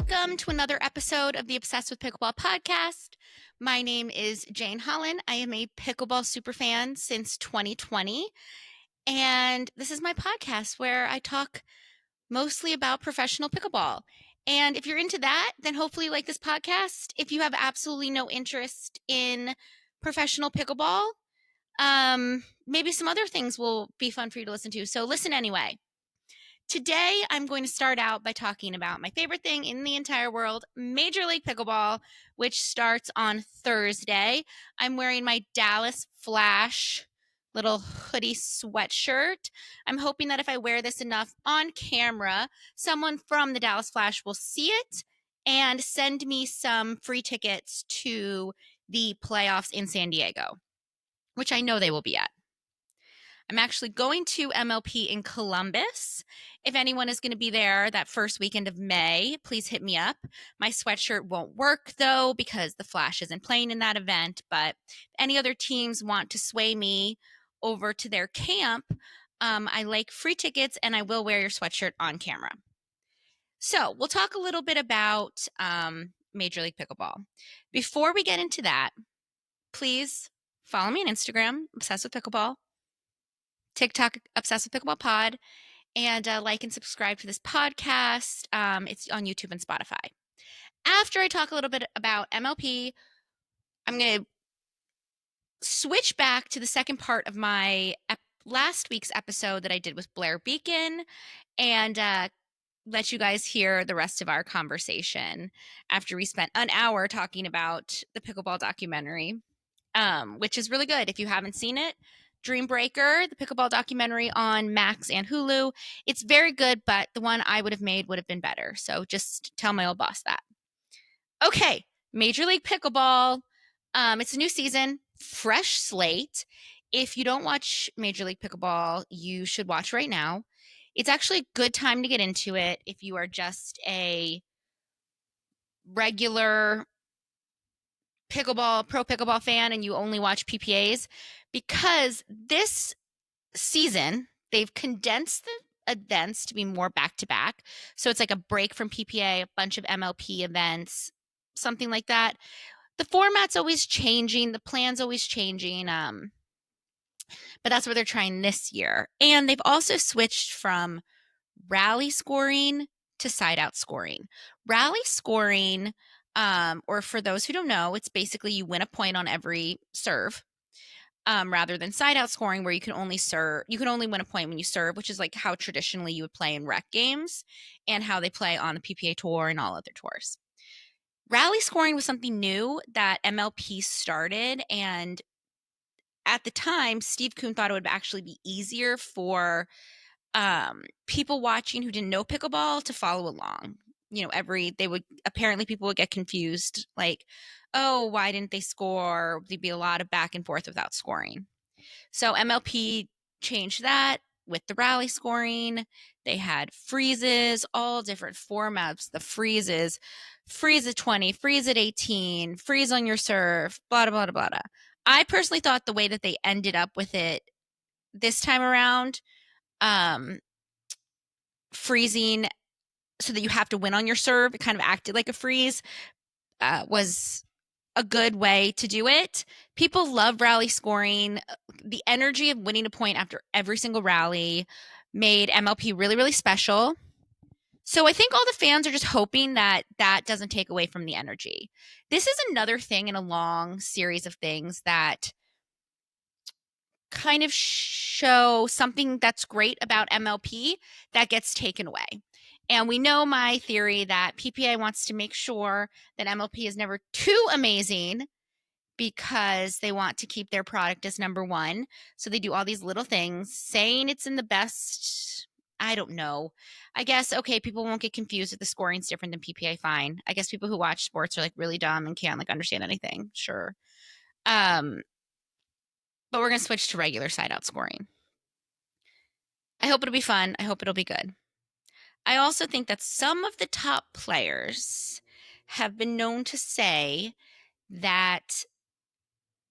Welcome to another episode of the Obsessed with Pickleball podcast. My name is Jane Holland. I am a pickleball superfan since 2020, and this is my podcast where I talk mostly about professional pickleball. And if you're into that, then hopefully you like this podcast. If you have absolutely no interest in professional pickleball, maybe some other things will be fun for you to listen to. So listen anyway. Today, I'm going to start out by talking about my favorite thing in the entire world, Major League Pickleball, which starts on Thursday. I'm wearing my Dallas Flash little hoodie sweatshirt. I'm hoping that if I wear this enough on camera, someone from the Dallas Flash will see it and send me some free tickets to the playoffs in San Diego, which I know they will be at. I'm actually going to MLP in Columbus. If anyone is going to be there that first weekend of May, please hit me up. My sweatshirt won't work though because the Flash isn't playing in that event, but if any other teams want to sway me over to their camp, I like free tickets and I will wear your sweatshirt on camera. So we'll talk a little bit about Major League Pickleball. Before we get into that, please follow me on Instagram, Obsessed with Pickleball. TikTok, Obsessed with Pickleball Pod, and like and subscribe to this podcast. It's on YouTube and Spotify. After I talk a little bit about MLP, I'm going to switch back to the second part of my last week's episode that I did with Blair Beeken and let you guys hear the rest of our conversation after we spent an hour talking about the pickleball documentary, which is really good. If you haven't seen it, Dream Breaker, the pickleball documentary on Max and Hulu. It's very good, but the one I would have made would have been better. So just tell my old boss that. Okay, Major League Pickleball. It's a new season, fresh slate. If you don't watch Major League Pickleball, you should watch right now. It's actually a good time to get into it if you are just a regular pro pickleball fan and you only watch PPAs, because this season they've condensed the events to be more back to back. So it's like a break from PPA, a bunch of MLP events, something like that. The format's always changing, the plan's always changing, but that's what they're trying this year. And they've also switched from rally scoring to side out scoring. Rally scoring, or for those who don't know, it's basically you win a point on every serve, rather than side out scoring where you can only win a point when you serve, which is like how traditionally you would play in rec games and how they play on the PPA tour and all other tours. Rally scoring was something new that MLP started, and at the time, Steve Kuhn thought it would actually be easier for people watching who didn't know pickleball to follow along. People would get confused, like, oh, why didn't they score? There'd be a lot of back and forth without scoring. So MLP changed that with the rally scoring. They had freezes, all different formats. The freezes, freeze at 20, freeze at 18, freeze on your serve, blah, blah, blah, blah, blah. I personally thought the way that they ended up with it this time around, freezing so that you have to win on your serve, it kind of acted like a freeze, was a good way to do it. People love rally scoring. The energy of winning a point after every single rally made MLP really, really special. So I think all the fans are just hoping that that doesn't take away from the energy. This is another thing in a long series of things that kind of show something that's great about MLP that gets taken away. And we know my theory that PPA wants to make sure that MLP is never too amazing because they want to keep their product as number one. So they do all these little things, saying it's in the best. I don't know. I guess, okay, people won't get confused if the scoring's different than PPA, fine. I guess people who watch sports are like really dumb and can't like understand anything. Sure. But we're going to switch to regular side out scoring. I hope it'll be fun. I hope it'll be good. I also think that some of the top players have been known to say that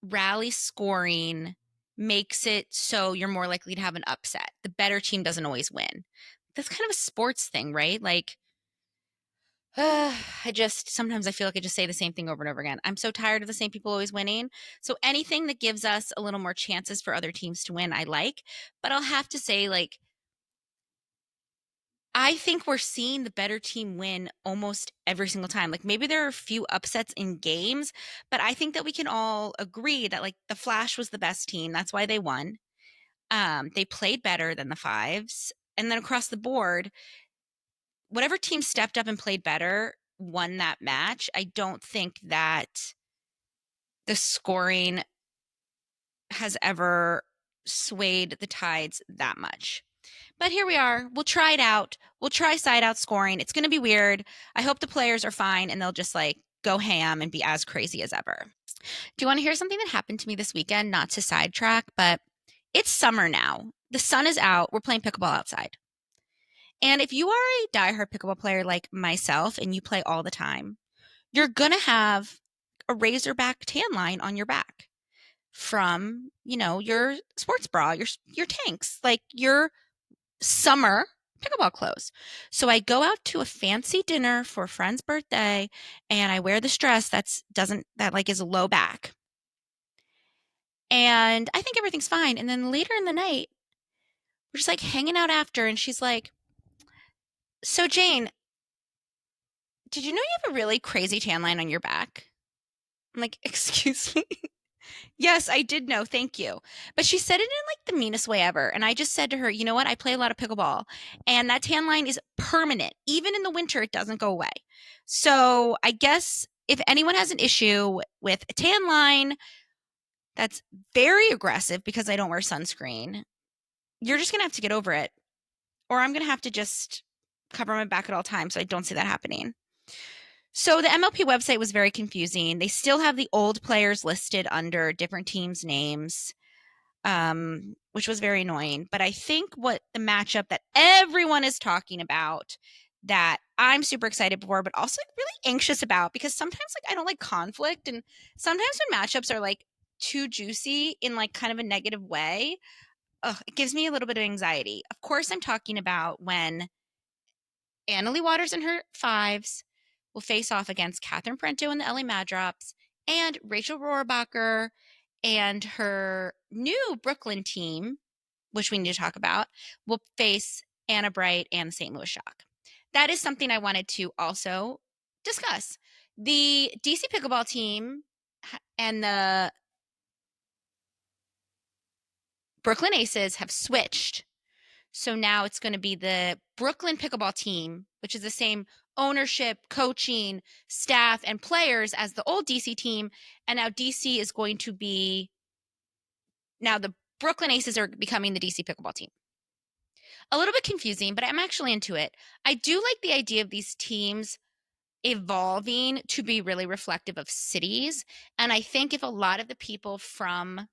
rally scoring makes it so you're more likely to have an upset. The better team doesn't always win. That's kind of a sports thing, right? Like, Sometimes I feel like I just say the same thing over and over again. I'm so tired of the same people always winning. So anything that gives us a little more chances for other teams to win, I like. But I'll have to say, like, I think we're seeing the better team win almost every single time. Like maybe there are a few upsets in games, but I think that we can all agree that like the Flash was the best team. That's why they won. They played better than the Fives. And then across the board, whatever team stepped up and played better won that match. I don't think that the scoring has ever swayed the tides that much. But here we are. We'll try it out. We'll try side out scoring. It's going to be weird. I hope the players are fine and they'll just like go ham and be as crazy as ever. Do you want to hear something that happened to me this weekend? Not to sidetrack, but it's summer now. The sun is out. We're playing pickleball outside. And if you are a diehard pickleball player like myself and you play all the time, you're going to have a razorback tan line on your back from, your sports bra, your tanks, like your summer pickleball clothes. So I go out to a fancy dinner for a friend's birthday and I wear this dress that is low back. And I think everything's fine. And then later in the night, we're just like hanging out after and she's like, "So Jane, did you know you have a really crazy tan line on your back?" I'm like, "Excuse me?" Yes, I did know. Thank you. But she said it in like the meanest way ever. And I just said to her, "You know what? I play a lot of pickleball and that tan line is permanent. Even in the winter, it doesn't go away." So I guess if anyone has an issue with a tan line that's very aggressive because I don't wear sunscreen, you're just going to have to get over it. Or I'm going to have to just cover my back at all times so I don't see that happening. So the MLP website was very confusing. They still have the old players listed under different teams' names, which was very annoying. But I think what the matchup that everyone is talking about that I'm super excited for, but also like really anxious about, because sometimes like I don't like conflict, and sometimes when matchups are like too juicy in like kind of a negative way, it gives me a little bit of anxiety. Of course, I'm talking about when Annalie Waters and her Fives will face off against Catherine Parento and the LA Mad Drops, and Rachel Rohrbacher and her new Brooklyn team, which we need to talk about, will face Anna Bright and the St. Louis Shock. That is something I wanted to also discuss. The DC Pickleball team and the Brooklyn Aces have switched. So now it's going to be the Brooklyn Pickleball team, which is the same ownership, coaching, staff, and players as the old DC team. And now DC is going to be, now the Brooklyn Aces are becoming the DC Pickleball team. A little bit confusing, but I'm actually into it. I do like the idea of these teams evolving to be really reflective of cities. And I think if a lot of the people from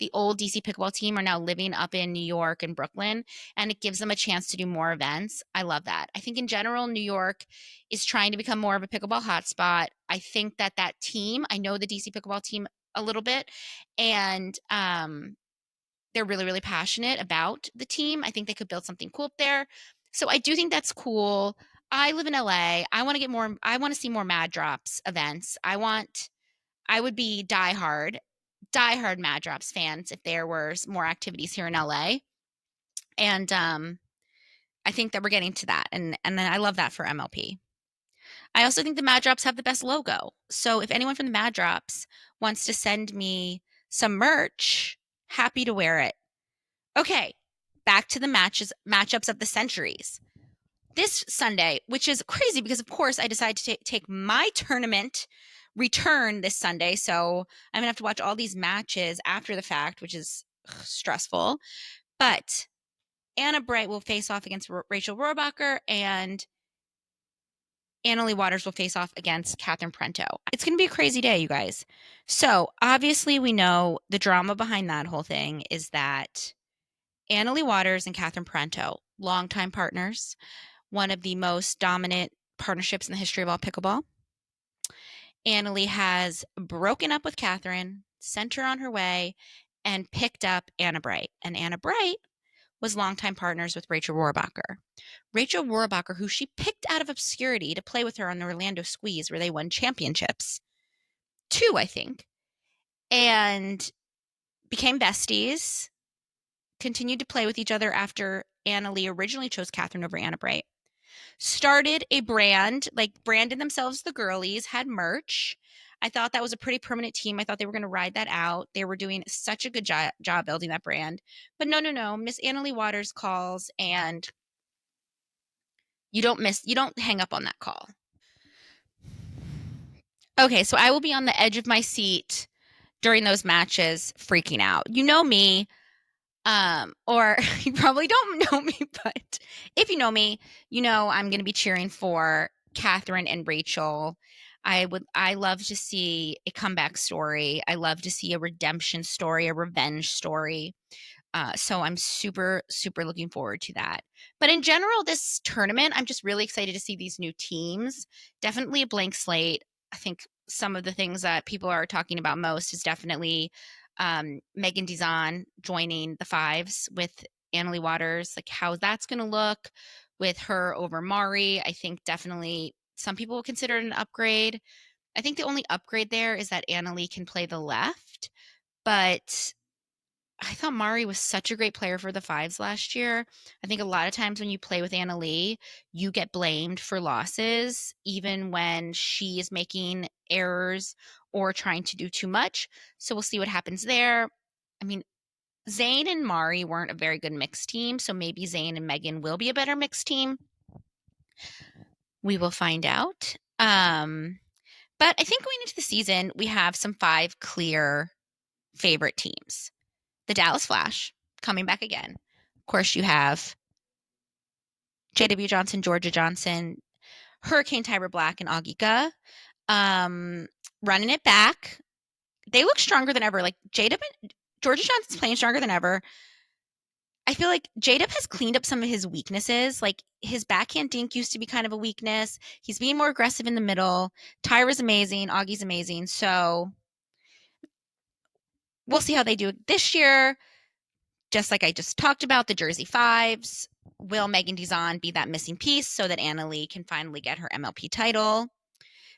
the old DC pickleball team are now living up in New York and Brooklyn, and it gives them a chance to do more events, I love that. I think in general, New York is trying to become more of a pickleball hotspot. I think that team, I know the DC pickleball team a little bit, and they're really, really passionate about the team. I think they could build something cool up there. So I do think that's cool. I live in LA. I want to see more Mad Drops events. I would be diehard Mad Drops fans if there were more activities here in LA. And I think that we're getting to that. And then I love that for MLP. I also think the Mad Drops have the best logo. So if anyone from the Mad Drops wants to send me some merch, happy to wear it. Okay, back to the matchups of the centuries. This Sunday, which is crazy because, of course, I decided to take my tournament return this Sunday. So I'm going to have to watch all these matches after the fact, which is stressful. But Anna Bright will face off against Rachel Rohrbacher, and Annalie Waters will face off against Catherine Parento. It's going to be a crazy day, you guys. So obviously we know the drama behind that whole thing is that Annalie Waters and Catherine Parento, longtime partners, one of the most dominant partnerships in the history of all pickleball. Annalie has broken up with Catherine, sent her on her way, and picked up Anna Bright. And Anna Bright was longtime partners with Rachel Rohrabacher. Rachel Rohrabacher, who she picked out of obscurity to play with her on the Orlando Squeeze, where they won championships. 2, I think. And became besties, continued to play with each other after Anna Leigh originally chose Catherine over Anna Bright. Started a brand, like branded themselves the girlies, had merch. I thought that was a pretty permanent team. I thought they were going to ride that out. They were doing such a good job building that brand. But no. Miss Anna Leigh Waters calls, and you don't hang up on that call. Okay, so I will be on the edge of my seat during those matches, freaking out. You know me, or you probably don't know me, but if you know me, you know I'm going to be cheering for Catherine and Rachel. I love to see a comeback story. I love to see a redemption story, a revenge story. So I'm super, super looking forward to that. But in general, this tournament, I'm just really excited to see these new teams. Definitely a blank slate. I think some of the things that people are talking about most is definitely Megan Dizon joining the fives with Annalie Waters, like how that's going to look with her over Mari. I think definitely some people will consider it an upgrade. I think the only upgrade there is that Annalie can play the left, but I thought Mari was such a great player for the fives last year. I think a lot of times when you play with Anna Leigh, you get blamed for losses, even when she is making errors or trying to do too much. So we'll see what happens there. I mean, Zane and Mari weren't a very good mixed team, so maybe Zane and Megan will be a better mixed team. We will find out. But I think going into the season, we have some 5 clear favorite teams. The Dallas Flash coming back again. Of course, you have JW Johnson, Georgia Johnson, Hurricane Tyra Black, and Agika running it back. They look stronger than ever. Like Georgia Johnson's playing stronger than ever. I feel like J-Dub has cleaned up some of his weaknesses. Like his backhand dink used to be kind of a weakness. He's being more aggressive in the middle. Tyra's amazing. Augie's amazing. So we'll see how they do this year. Just like I just talked about, the Jersey Fives. Will Megan Dizon be that missing piece so that Anna Leigh can finally get her MLP title?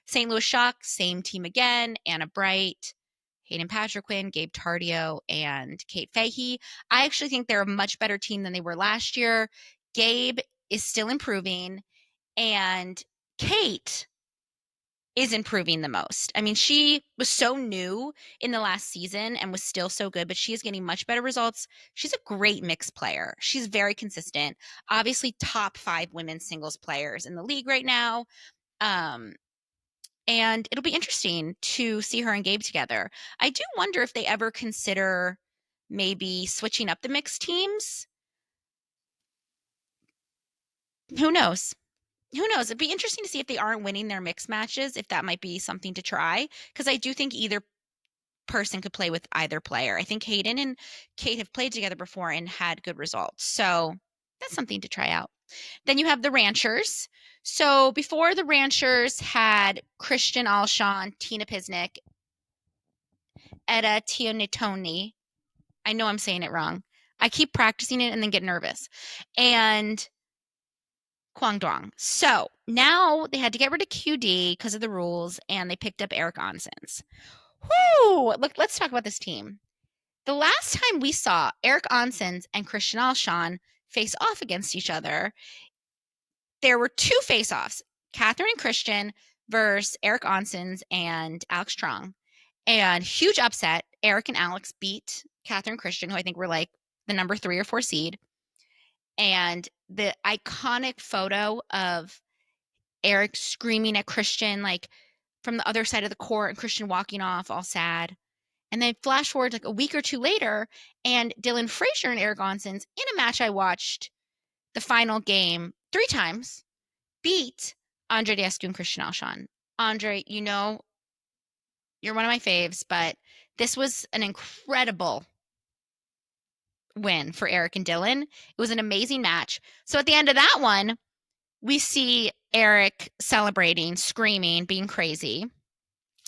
St. Louis Shock, same team again. Anna Bright, Hayden Patriquin, Gabe Tardio, and Kate Fahey. I actually think they're a much better team than they were last year. Gabe is still improving, and Kate is improving the most. I mean, she was so new in the last season and was still so good, but she is getting much better results. She's a great mixed player. She's very consistent. Obviously, top 5 women's singles players in the league right now. And it'll be interesting to see her and Gabe together. I do wonder if they ever consider maybe switching up the mixed teams. Who knows? Who knows? It'd be interesting to see if they aren't winning their mixed matches, if that might be something to try. Because I do think either person could play with either player. I think Hayden and Kate have played together before and had good results. So that's something to try out. Then you have the Ranchers. So before the Ranchers had Christian Alshon, Tina Pisnik, Etta Tionitoni. I know I'm saying it wrong. I keep practicing it and then get nervous. And Kwang Dong. So now they had to get rid of QD because of the rules, and they picked up Eric Onsens. Whoo! Look, let's talk about this team. The last time we saw Eric Onsens and Christian Alshon face off against each other, there were 2 face-offs, Catherine and Christian versus Eric Onsens and Alex Trong. And huge upset. Eric and Alex beat Catherine and Christian, who I think were like the number 3 or 4 seed. And the iconic photo of Eric screaming at Christian, like from the other side of the court, and Christian walking off all sad. And then flash forward like a week or 2 later, and Dylan Frazier and Eric Onsens in a match I watched the final game 3 times beat Andre Descu and Christian Alshon. Andre, you know, you're one of my faves, but this was an incredible win for Eric and Dylan. It was an amazing match. So at the end of that one, we see Eric celebrating, screaming, being crazy.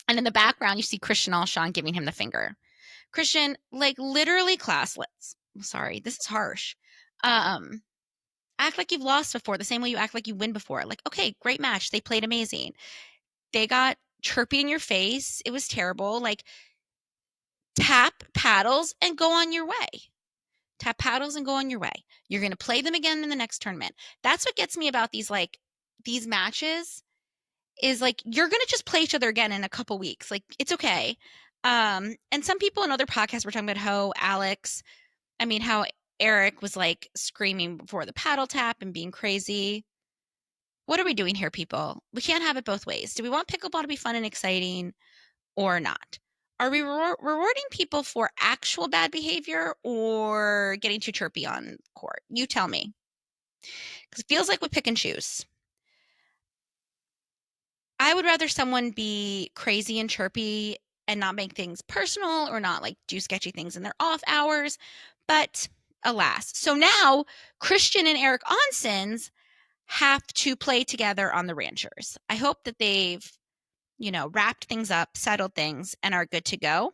And in the background, you see Christian Alshon giving him the finger. Christian, like literally classless. Sorry, this is harsh. Um, Act like you've lost before, the same way you act like you win before. Like, okay, great match. They played amazing. They got chirpy in your face. It was terrible. Like, tap paddles and go on your way. Tap paddles and go on your way. You're going to play them again in the next tournament. That's what gets me about these matches is like you're going to just play each other again in a couple weeks. Like it's okay. And some people in other podcasts were talking about how Eric was like screaming before the paddle tap and being crazy. What are we doing here, people? We can't have it both ways. Do we want pickleball to be fun and exciting or not? Are we rewarding people for actual bad behavior or getting too chirpy on court? You tell me. Because it feels like we pick and choose. I would rather someone be crazy and chirpy and not make things personal or not like do sketchy things in their off hours. But alas. So now Christian and Eric Onsens have to play together on the Ranchers. I hope that they've, wrapped things up, settled things, and are good to go.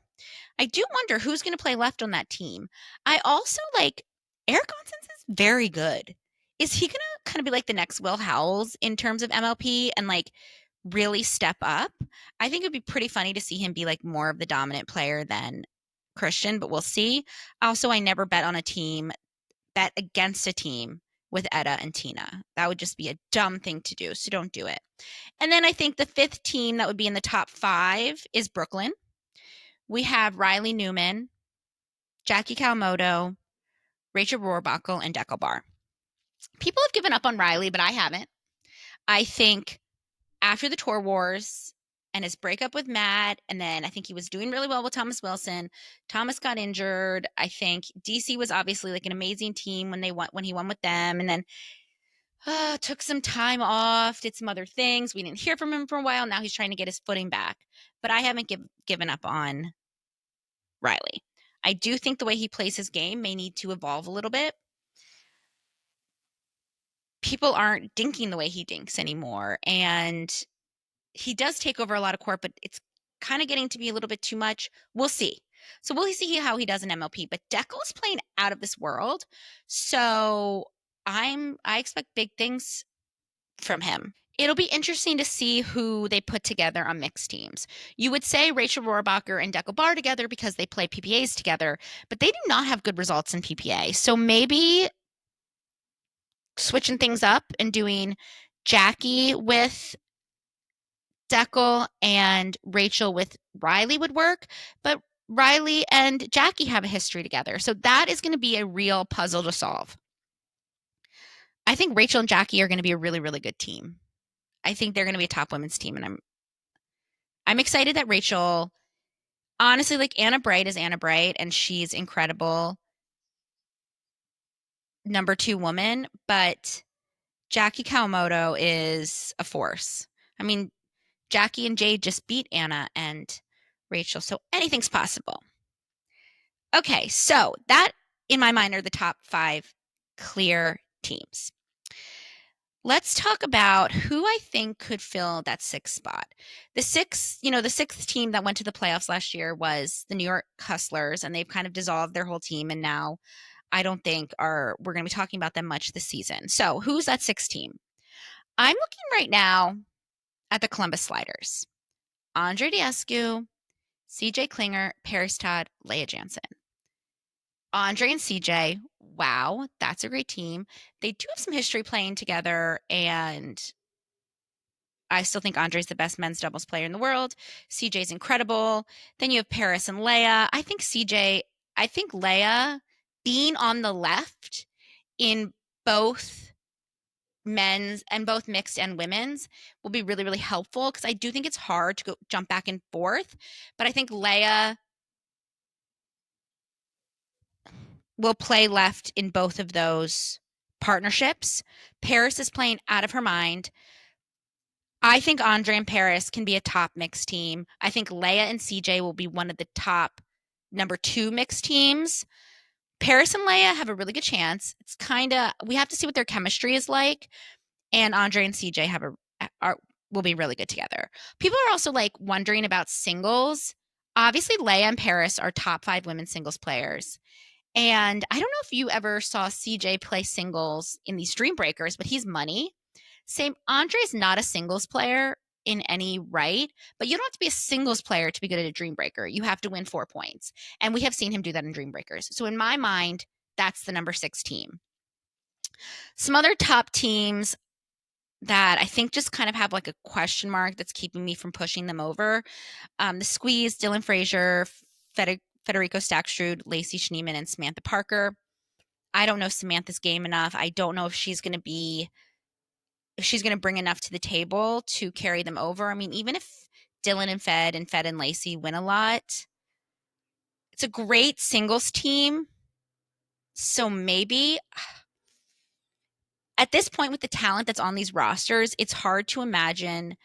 I do wonder who's going to play left on that team. I also like Eric Onsens is very good. Is he going to kind of be like the next Will Howells in terms of MLP and like really step up? I think it would be pretty funny to see him be like more of the dominant player than Christian, but we'll see. Also, I never bet against a team with Etta and Tina. That would just be a dumb thing to do, so don't do it. And then I think the fifth team that would be in the top 5 is Brooklyn. We have Riley Newman, Jackie Kawamoto, Rachel Rohrbacher, and Dekel Bar. People have given up on Riley, but I haven't. I think after the Tour Wars and his breakup with Matt, and then I think he was doing really well with Thomas Wilson. Thomas got injured. I think DC was obviously like an amazing team when he won with them, and then took some time off, did some other things. We didn't hear from him for a while. Now he's trying to get his footing back, but I haven't given up on Riley. I do think the way he plays his game may need to evolve a little bit. People aren't dinking the way he dinks anymore, and he does take over a lot of court, but it's kind of getting to be a little bit too much. We'll see. So we'll see how he does in MLP. But Dekel is playing out of this world, so I expect big things from him. It'll be interesting to see who they put together on mixed teams. You would say Rachel Rohrbacher and Dekel Bar together because they play PPAs together, but they do not have good results in PPA. So maybe switching things up and doing Jackie with Dekel and Rachel with Riley would work, but Riley and Jackie have a history together. So that is going to be a real puzzle to solve. I think Rachel and Jackie are going to be a really, really good team. I think they're going to be a top women's team, and I'm excited that Rachel, honestly, like Anna Bright is Anna Bright, and she's incredible. Number 2 woman, but Jackie Kawamoto is a force. I mean, Jackie and Jade just beat Anna and Rachel, so anything's possible. Okay, so that, in my mind, are the top 5 clear teams. Let's talk about who I think could fill that 6th spot. The 6th team that went to the playoffs last year was the New York Hustlers, and they've kind of dissolved their whole team, and now I don't think we're going to be talking about them much this season. So who's that 6th team? I'm looking right now at the Columbus Sliders. Andre Diescu, CJ Klinger, Paris Todd, Leah Jansen. Andre and CJ, wow, that's a great team. They do have some history playing together, and I still think Andre's the best men's doubles player in the world. CJ's incredible. Then you have Paris and Leah. I think Leah being on the left in both men's and both mixed and women's will be really, really helpful because I do think it's hard to jump back and forth. But I think Leah will play left in both of those partnerships. Paris is playing out of her mind. I think Andre and Paris can be a top mixed team. I think Leia and CJ will be one of the top number 2 mixed teams. Paris and Leia have a really good chance. It's we have to see what their chemistry is like. And Andre and CJ will be really good together. People are also like wondering about singles. Obviously, Leia and Paris are top 5 women's singles players. And I don't know if you ever saw CJ play singles in these Dream Breakers, but he's money. Same, Andre's not a singles player in any right, but you don't have to be a singles player to be good at a Dream Breaker. You have to win 4 points. And we have seen him do that in Dream Breakers. So in my mind, that's the number 6 team. Some other top teams that I think just kind of have like a question mark that's keeping me from pushing them over. The Squeeze, Dylan Frazier, Federico Stackstrud, Lacey Schneeman, and Samantha Parker. I don't know Samantha's game enough. I don't know if she's going to bring enough to the table to carry them over. I mean, even if Dylan and Fed and Lacey win a lot, it's a great singles team. So maybe at this point with the talent that's on these rosters, it's hard to imagine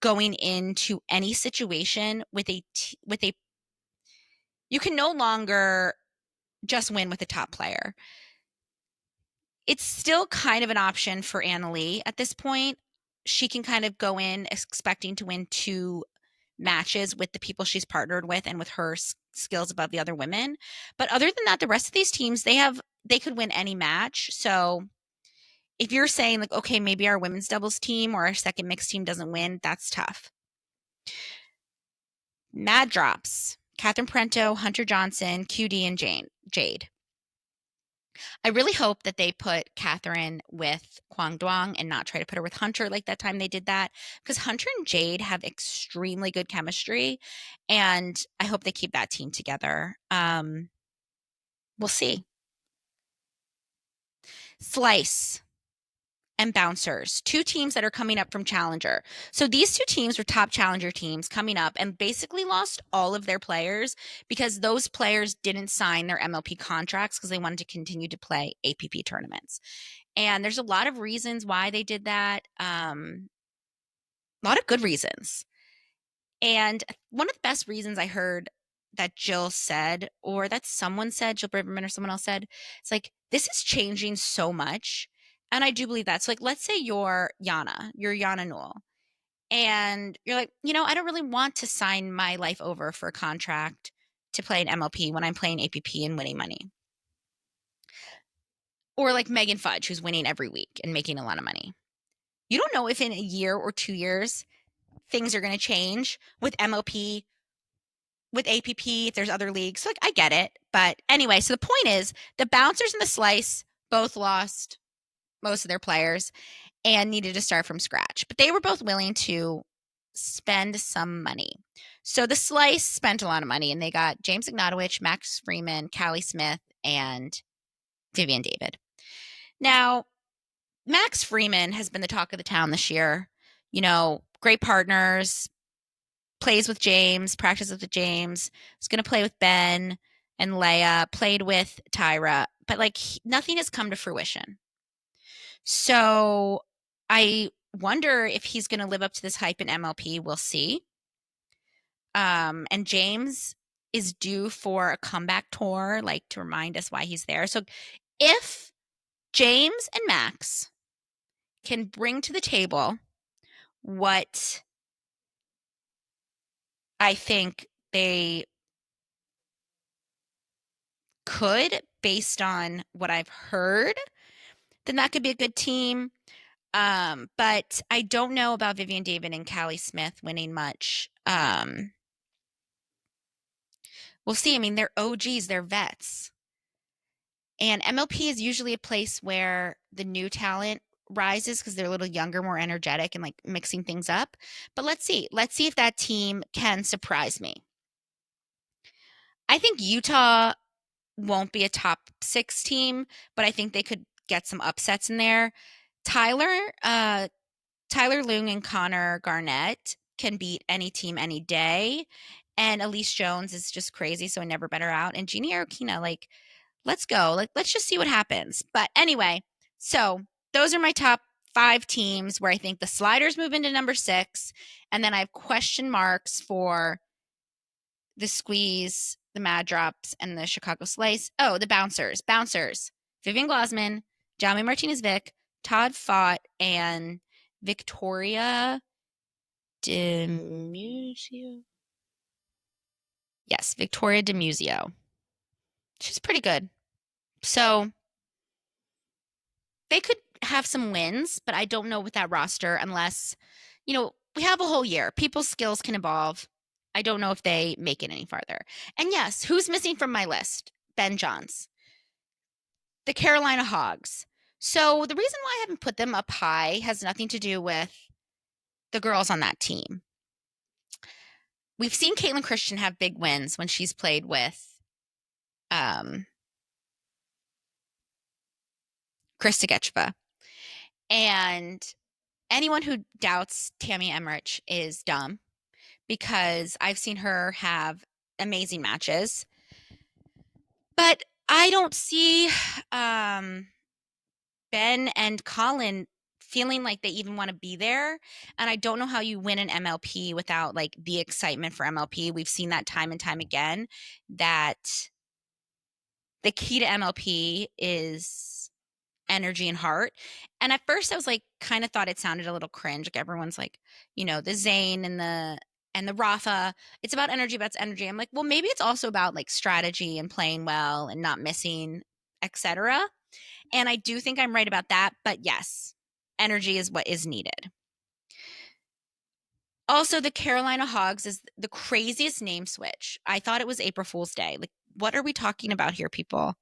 going into any situation with a you can no longer just win with a top player. It's still kind of an option for Annalee at this point. She can kind of go in expecting to win 2 matches with the people she's partnered with and with her skills above the other women. But other than that, the rest of these teams, they could win any match. So if you're saying like, okay, maybe our women's doubles team or our second mixed team doesn't win, that's tough. Mad drops. Catherine Parento, Hunter Johnson, QD, and Jade. I really hope that they put Catherine with Kwang Duong and not try to put her with Hunter like that time they did that, because Hunter and Jade have extremely good chemistry, and I hope they keep that team together. We'll see. Slice and Bouncers, 2 teams that are coming up from Challenger. So these 2 teams were top Challenger teams coming up and basically lost all of their players because those players didn't sign their MLP contracts because they wanted to continue to play APP tournaments. And there's a lot of reasons why they did that. A lot of good reasons. And one of the best reasons I heard that Jill said, or that someone said, Jill Braverman or someone else said, it's like, this is changing so much. And I do believe that. So, like, let's say you're Yana Newell, and you're like, I don't really want to sign my life over for a contract to play an MLP when I'm playing APP and winning money. Or like Megan Fudge, who's winning every week and making a lot of money. You don't know if in a year or 2 years things are going to change with MLP, with APP, if there's other leagues. So, like, I get it. But anyway, so the point is the Bouncers and the Slice both lost most of their players and needed to start from scratch. But they were both willing to spend some money. So the Slice spent a lot of money, and they got James Ignatowicz, Max Freeman, Callie Smith, and Vivian David. Now, Max Freeman has been the talk of the town this year. Great partners, plays with James, practices with James, is going to play with Ben and Leia, played with Tyra, but like nothing has come to fruition. So I wonder if he's going to live up to this hype in MLP. We'll see. And James is due for a comeback tour, like to remind us why he's there. So if James and Max can bring to the table what I think they could, based on what I've heard, then that could be a good team. But I don't know about Vivian David and Callie Smith winning much. We'll see. I mean, they're OGs, they're vets. And MLP is usually a place where the new talent rises because they're a little younger, more energetic, and like mixing things up. But let's see. Let's see if that team can surprise me. I think Utah won't be a top 6 team, but I think they could get some upsets in there. Tyler Leung and Connor Garnett can beat any team any day. And Elise Jones is just crazy, so I never bet her out. And Jeannie Arokina, like, let's go. Like, let's just see what happens. But anyway, so those are my top 5 teams where I think the Sliders move into number 6. And then I have question marks for the Squeeze, the Mad Drops, and the Chicago Slice. Oh, the Bouncers. Vivian Glosman, Jami Martinez-Vick, Todd Fott, and Victoria DeMuzio. Yes, Victoria DeMuzio. She's pretty good. So they could have some wins, but I don't know with that roster unless, we have a whole year. People's skills can evolve. I don't know if they make it any farther. And yes, who's missing from my list? Ben Johns, the Carolina Hogs. So the reason why I haven't put them up high has nothing to do with the girls on that team. We've seen Caitlin Christian have big wins when she's played with Krista Getcheva. And anyone who doubts Tammy Emmerich is dumb, because I've seen her have amazing matches. But I don't see Ben and Colin feeling like they even want to be there. And I don't know how you win an MLP without like the excitement for MLP. We've seen that time and time again, that the key to MLP is energy and heart. And at first I was like, kind of thought it sounded a little cringe. Like everyone's like, the Zane and the Rafa, it's about energy, but it's energy. I'm like, well, maybe it's also about like strategy and playing well and not missing, etc. And I do think I'm right about that. But yes, energy is what is needed. Also, the Carolina Hogs is the craziest name switch. I thought it was April Fool's Day. Like, what are we talking about here, people?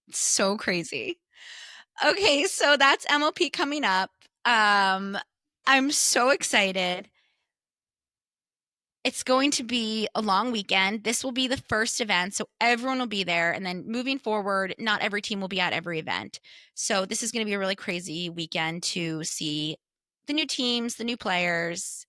It's so crazy. Okay, so that's MLP coming up. I'm so excited. It's going to be a long weekend. This will be the first event, so everyone will be there. And then moving forward, not every team will be at every event. So this is going to be a really crazy weekend to see the new teams, the new players,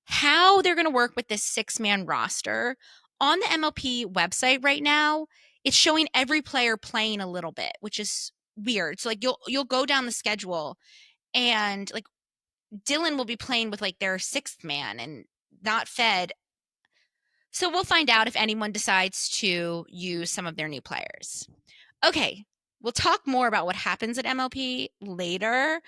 how they're going to work with this 6-man roster. On the MLP website right now, it's showing every player playing a little bit, which is weird. So like you'll go down the schedule and like Dylan will be playing with like their 6th man and not fed. So we'll find out if anyone decides to use some of their new players. Okay, we'll talk more about what happens at MLP later,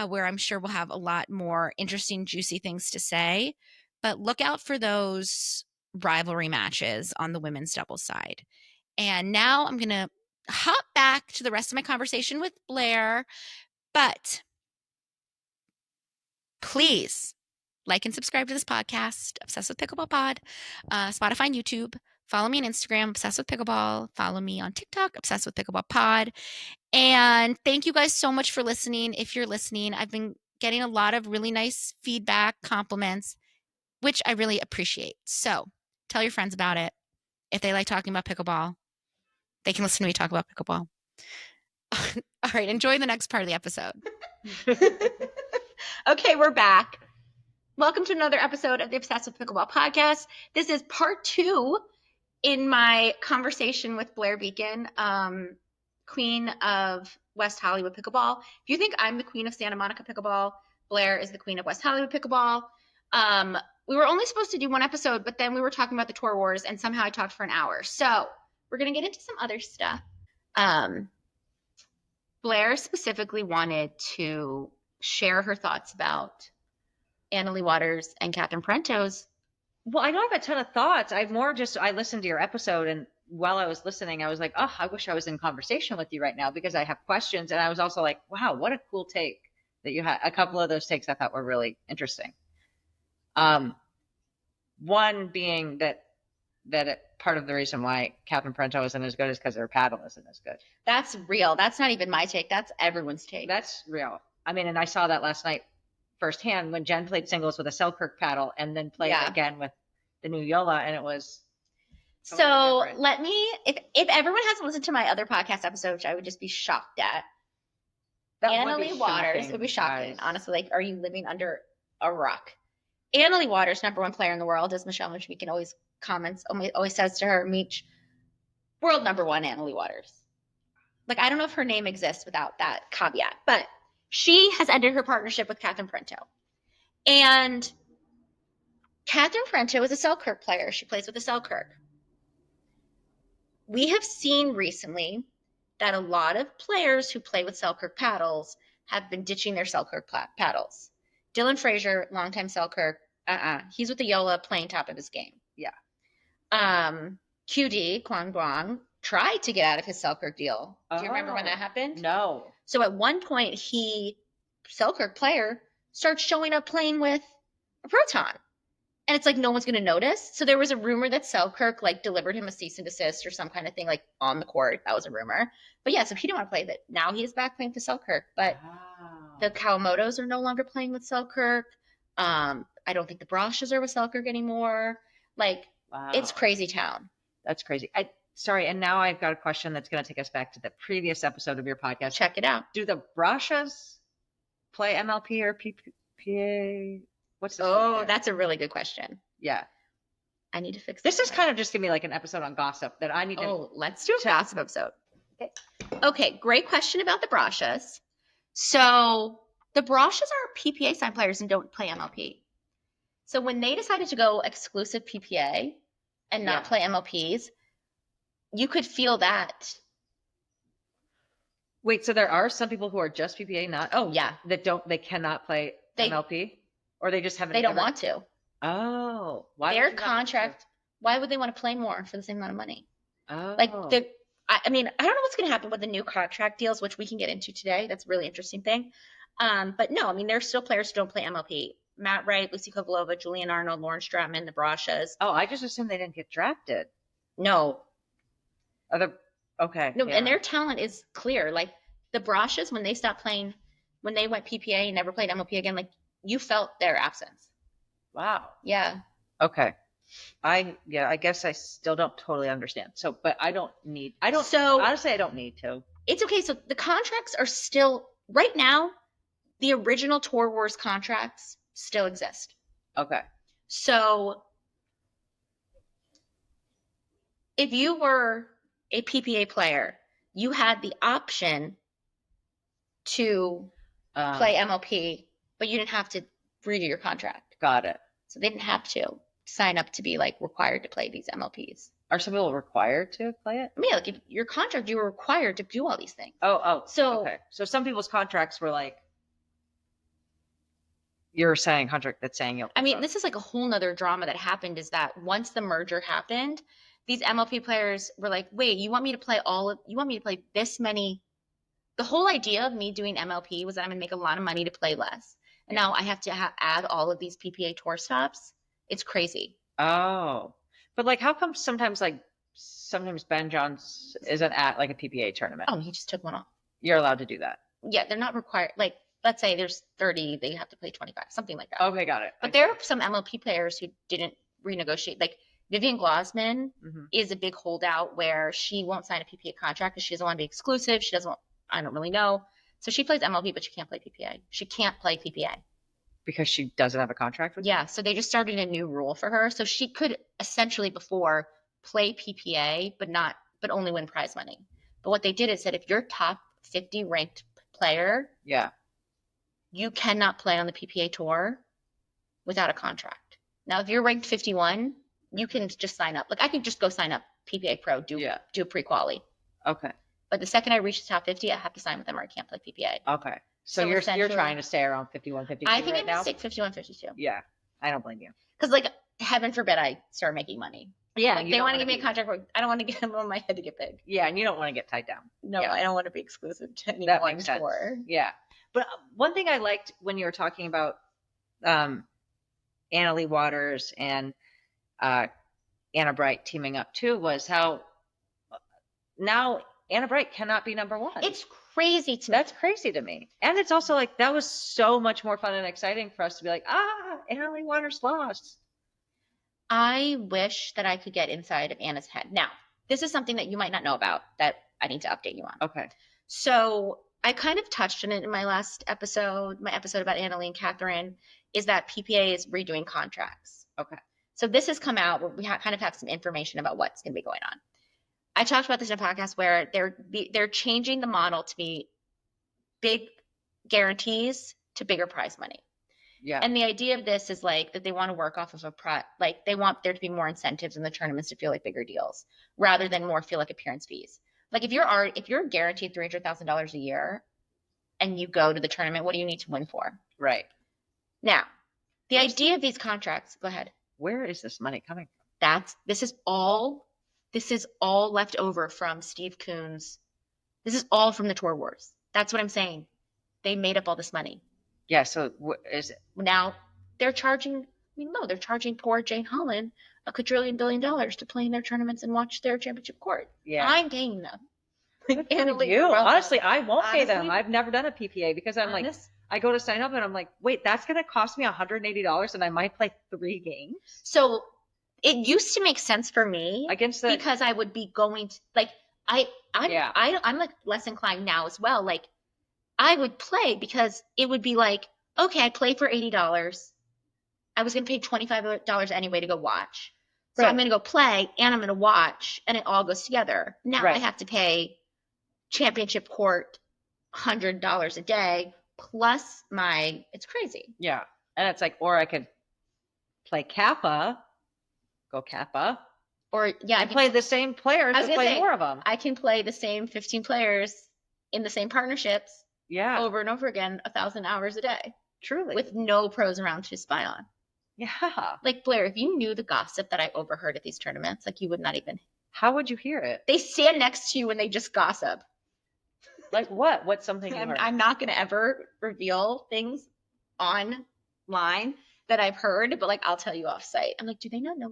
where I'm sure we'll have a lot more interesting, juicy things to say. But look out for those rivalry matches on the women's doubles side. And now I'm going to hop back to the rest of my conversation with Blair. But please like and subscribe to this podcast, Obsessed with Pickleball Pod, Spotify and YouTube. Follow me on Instagram, Obsessed with Pickleball. Follow me on TikTok, Obsessed with Pickleball Pod. And thank you guys so much for listening. If you're listening, I've been getting a lot of really nice feedback, compliments, which I really appreciate. So tell your friends about it. If they like talking about pickleball, they can listen to me talk about pickleball. All right, enjoy the next part of the episode. Okay, we're back. Welcome to another episode of the Obsessed with Pickleball podcast. This is part 2 in my conversation with Blair Beeken, queen of West Hollywood Pickleball. If you think I'm the queen of Santa Monica Pickleball, Blair is the queen of West Hollywood Pickleball. We were only supposed to do one episode, but then we were talking about the Tour Wars, and somehow I talked for an hour. So we're going to get into some other stuff. Blair specifically wanted to share her thoughts about Annalie Waters and Catherine Parenteau's. Well, I don't have a ton of thoughts. I listened to your episode, and while I was listening, I was like, oh, I wish I was in conversation with you right now because I have questions. And I was also like, wow, what a cool take that you had. A couple of those takes I thought were really interesting. One being that part of the reason why Catherine Parenteau isn't as good is because her paddle isn't as good. That's real. That's not even my take. That's everyone's take. That's real. I mean, and I saw that last night firsthand when Jen played singles with a Selkirk paddle and then played again with the new Yola, and it was totally different. Let me, if everyone hasn't listened to my other podcast episode, which I would just be shocked at, Annalie Waters would be shocking. Honestly, like, are you living under a rock? Annalie Waters, #1 player in the world, as Michelle Beeken always comments, always says to her, Meech, world #1 Annalie Waters. Like, I don't know if her name exists without that caveat, but she has ended her partnership with Catherine Parenteau. And Catherine Parenteau is a Selkirk player. She plays with the Selkirk. We have seen recently that a lot of players who play with Selkirk paddles have been ditching their Selkirk paddles. Dylan Frazier, longtime Selkirk, he's with the Yola playing top of his game. Yeah. QD, Kwang Guang, tried to get out of his Selkirk deal. Do you remember when that Oh, happened? no. So at one point, Selkirk player, starts showing up playing with a proton. And it's like no one's going to notice. So there was a rumor that Selkirk like delivered him a cease and desist or some kind of thing like on the court. That was a rumor. But yeah, so he didn't want to play. But now he is back playing for Selkirk. But the Kawamotos are no longer playing with Selkirk. I don't think the Brashes are with Selkirk anymore. Like, it's crazy town. That's crazy. Sorry, and now I've got a question that's going to take us back to the previous episode of your podcast. Check it out. Do the Brashas play MLP or PPA? What's this? Oh, that's a really good question. Yeah. I need to fix this. This is kind of just going to be like an episode on gossip that I need to. Oh, let's do a gossip episode. Okay, great question about the Brashas. So the Brashas are PPA signed players and don't play MLP. So when they decided to go exclusive PPA and not play MLPs, you could feel that. Wait, so there are some people who are just PPA, not they cannot play MLP, or they just haven't. They don't want to. Oh, why? Their contract. Why would they want to play more for the same amount of money? Oh, like I mean, I don't know what's going to happen with the new contract deals, which we can get into today. That's a really interesting thing. But no, I mean, there's still players who don't play MLP. Matt Wright, Lucy Kovalova, Julian Arnold, Lauren Stratman, the Brashas. Oh, I just assumed they didn't get drafted. No. Okay. No, and their talent is clear. Like the Brashas, when they stopped playing, when they went PPA and never played MLP again, like you felt their absence. Wow. Yeah. Okay. I guess I still don't totally understand. So, but honestly, I don't need to. It's okay. So the contracts are still, right now, the original Tour Wars contracts still exist. Okay. So if you were a PPA player, you had the option to play MLP, but you didn't have to redo your contract. Got it. So they didn't have to sign up to be like required to play these MLPs. Are some people required to play it? I mean, like if your contract, you were required to do all these things. So some people's contracts were like, you're saying contract that's saying you'll. I mean, this is like a whole nother drama that happened. Is that once the merger happened, these MLP players were like, "Wait, you want me to play this many?" The whole idea of me doing MLP was that I'm gonna make a lot of money to play less, and now I have to add all of these PPA tour stops. It's crazy. Oh, but like, how come sometimes Ben Johns isn't at like a PPA tournament? Oh, he just took one off. You're allowed to do that. Yeah, they're not required. Like, let's say there's 30, they have to play 25, something like that. Okay, got it. But there are some MLP players who didn't renegotiate. Like Vivian Glausman is a big holdout where she won't sign a PPA contract because she doesn't want to be exclusive. She doesn't. I don't really know. So she plays MLP, but she can't play PPA. She can't play PPA. Because she doesn't have a contract with you? So they just started a new rule for her. So she could essentially before play PPA, but only win prize money. But what they did is said if you're top 50 ranked player, you cannot play on the PPA tour without a contract. Now, if you're ranked 51, you can just sign up. Like I can just go sign up PPA Pro, do a pre-quali. Okay. But the second I reach the top 50, I have to sign with them or I can't play PPA. Okay. So you're trying to stay around 51, 52 I think right I'm now? going to stick 51, 52. Yeah. I don't blame you. Because like, heaven forbid I start making money. Yeah. Like, they want to give me a contract where I don't want to get on my head to get big. Yeah. And you don't want to get tied down. No, I don't want to be exclusive to any one tour. Yeah. But one thing I liked when you were talking about Anna Leigh Waters and Anna Bright teaming up too was how now Anna Bright cannot be number one. It's crazy to me. That's crazy to me. And it's also like that was so much more fun and exciting for us to be like, Anna Leigh Waters lost. I wish that I could get inside of Anna's head. Now, this is something that you might not know about that I need to update you on. Okay. So I kind of touched on it in my last episode, my episode about Anna Leigh and Catherine, is that PPA is redoing contracts. Okay. So this has come out where we kind of have some information about what's going to be going on. I talked about this in a podcast where they're changing the model to be big guarantees to bigger prize money. Yeah. And the idea of this is like that they want to work off of like they want there to be more incentives in the tournaments to feel like bigger deals rather than more feel like appearance fees. Like if you're guaranteed $300,000 a year and you go to the tournament, what do you need to win for? Right. Now, the idea of these contracts, go ahead. Where is this money coming from? This is all this is all left over from Steve Coons. This is all from the Tour Wars. That's what I'm saying. They made up all this money. Yeah. So is it? Now they're charging, I mean, no, they're charging poor Jane Holland a quadrillion billion dollars to play in their tournaments and watch their championship court. Yeah. I'm paying them. Good for you. Honestly, I won't pay them. I've never done a PPA because I'm like, I go to sign up and I'm like, wait, that's going to cost me $180 and I might play 3 games. So it used to make sense for me against because I would be going to like, I'm like less inclined now as well. Like I would play because it would be like, okay, I play for $80. I was going to pay $25 anyway to go watch. So I'm going to go play and I'm going to watch and it all goes together. Now I have to pay championship court $100 a day plus it's crazy. Yeah. And it's like, or I could play Kappa, go Kappa. Or I play the same players, but play more of them. I can play the same 15 players in the same partnerships. Yeah. Over and over again, 1,000 hours a day. Truly. With no pros around to spy on. Yeah. Like Blair, if you knew the gossip that I overheard at these tournaments, like you would not even. How would you hear it? They stand next to you when they just gossip. Like what? What's something you heard? I'm not going to ever reveal things online that I've heard, but like I'll tell you off site. I'm like, do they not know?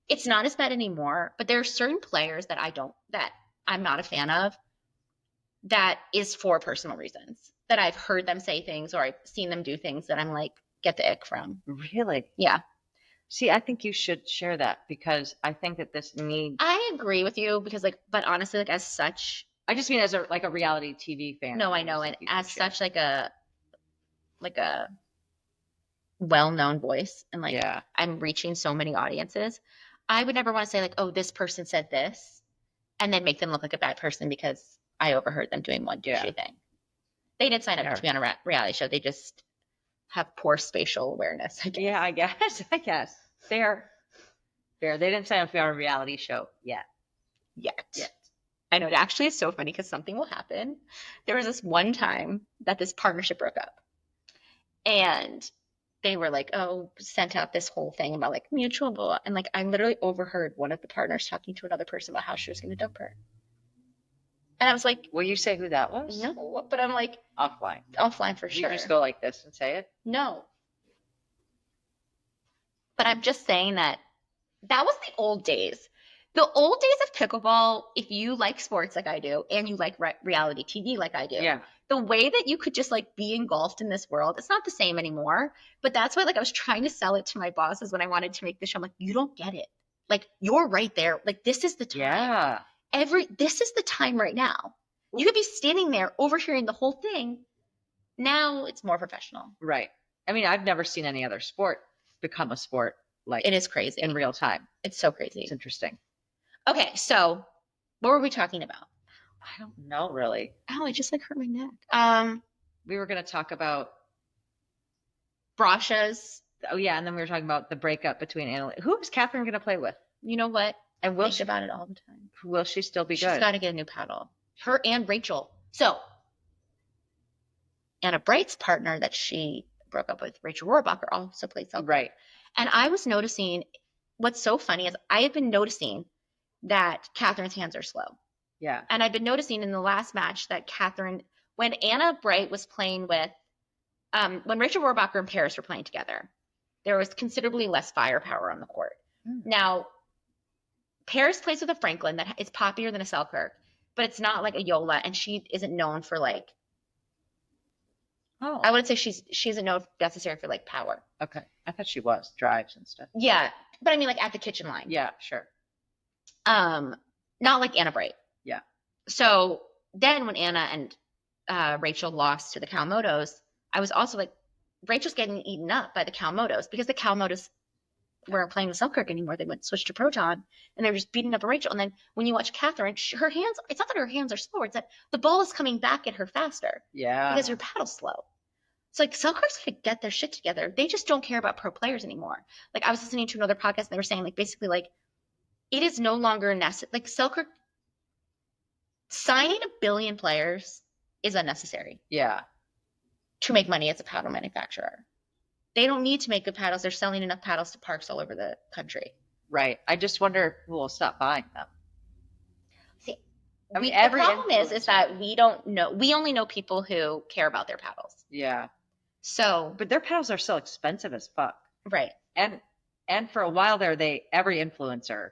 It's not as bad anymore, but there are certain players that I'm not a fan of. That is for personal reasons. That I've heard them say things or I've seen them do things that I'm like, get the ick from. Really? Yeah. See, I think you should share that because I think that this needs. I agree with you because but honestly, like as such. I just mean as a reality TV fan. No, I know. And as such, like a well-known voice and like I'm reaching so many audiences. I would never want to say like, oh, this person said this and then make them look like a bad person because I overheard them doing one douchey thing. They didn't sign up to be on a reality show. They just have poor spatial awareness. I guess. Yeah, I guess. Fair. They didn't sign up to be on a reality show yet. I know. It actually is so funny because something will happen. There was this one time that this partnership broke up. And they were like, oh, sent out this whole thing about like mutual blah. And like I literally overheard one of the partners talking to another person about how she was going to dump her. And I was like, will you say who that was? No, but I'm like, offline for sure. You just go like this and say it? No. But I'm just saying that was the old days. The old days of pickleball, if you like sports like I do, and you like reality TV like I do, the way that you could just like be engulfed in this world, it's not the same anymore. But that's why like I was trying to sell it to my bosses when I wanted to make the show. I'm like, you don't get it. Like you're right there. Like this is the time. Yeah. This is the time right now. You could be standing there overhearing the whole thing. Now it's more professional. Right. I mean, I've never seen any other sport become a sport like it is crazy in real time. It's so crazy. It's interesting. Okay, so what were we talking about? I don't know really. Oh, it just like hurt my neck. We were going to talk about Brasha's. Oh yeah, and then we were talking about the breakup between Anna. Who is Catherine going to play with? You know what? And will think about it all the time. Will she still be good? She's got to get a new paddle. Her and Rachel. So, Anna Bright's partner that she broke up with, Rachel Rohrbacher, also played Selkirk. Right. And I was noticing, what's so funny is I have been noticing that Catherine's hands are slow. Yeah. And I've been noticing in the last match that Catherine, when Anna Bright was playing with, when Rachel Rohrbacher and Paris were playing together, there was considerably less firepower on the court. Now, Paris plays with a Franklin that is poppier than a Selkirk, but it's not like a Yola, and she isn't known for like. Oh. I wouldn't say she isn't known necessarily for like power. Okay, I thought she was drives and stuff. Yeah, but I mean like at the kitchen line. Yeah, sure. Not like Anna Bright. Yeah. So then when Anna and Rachel lost to the Kawamotos, I was also like, Rachel's getting eaten up by the Kawamotos because the Kawamotos weren't playing with Selkirk anymore. They switched to Proton and they were just beating up Rachel. And then when you watch Catherine, her hands, it's not that her hands are slower. It's that the ball is coming back at her faster. Yeah. Because her paddle's slow. It's like Selkirk's going to get their shit together. They just don't care about pro players anymore. Like I was listening to another podcast and they were saying like basically like it is no longer necessary. Like Selkirk signing 1 billion players is unnecessary. Yeah. To make money as a paddle manufacturer. They don't need to make good paddles. They're selling enough paddles to parks all over the country. Right. I just wonder who will stop buying them. I mean, The problem is that we don't know. We only know people who care about their paddles. Yeah. So, But their paddles are so expensive as fuck. right. And for a while there, every influencer